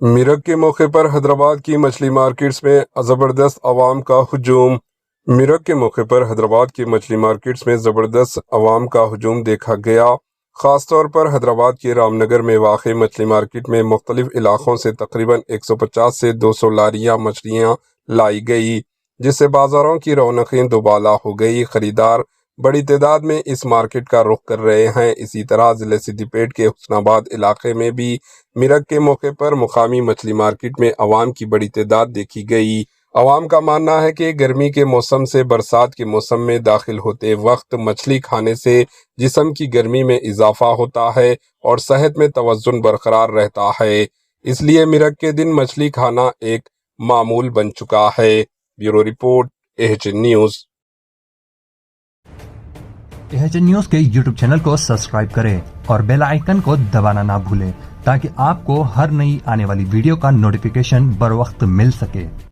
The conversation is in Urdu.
میرک کے موقع پر حیدرآباد کی مچھلی مارکیٹس میں زبردست عوام کا ہجوم۔ میرک کے موقع پر حیدرآباد کی مچھلی مارکیٹس میں زبردست عوام کا ہجوم دیکھا گیا۔ خاص طور پر حیدرآباد کے رام نگر میں واقع مچھلی مارکیٹ میں مختلف علاقوں سے تقریباً 150 سے 200 لاریاں مچھلیاں لائی گئی، جس سے بازاروں کی رونقیں دوبالا ہو گئی۔ خریدار بڑی تعداد میں اس مارکیٹ کا رخ کر رہے ہیں۔ اسی طرح ضلع سدی پیٹ کے حسن آباد علاقے میں بھی میرک کے موقع پر مقامی مچھلی مارکیٹ میں عوام کی بڑی تعداد دیکھی گئی۔ عوام کا ماننا ہے کہ گرمی کے موسم سے برسات کے موسم میں داخل ہوتے وقت مچھلی کھانے سے جسم کی گرمی میں اضافہ ہوتا ہے اور صحت میں توازن برقرار رہتا ہے، اس لیے میرک کے دن مچھلی کھانا ایک معمول بن چکا ہے۔ Bureau report AHN news. AHN news کے YouTube چینل کو سبسکرائب کریں اور بیل آئیکن کو دبانا نہ بھولیں تاکہ آپ کو ہر نئی آنے والی ویڈیو کا نوٹیفیکیشن بر وقت مل سکے۔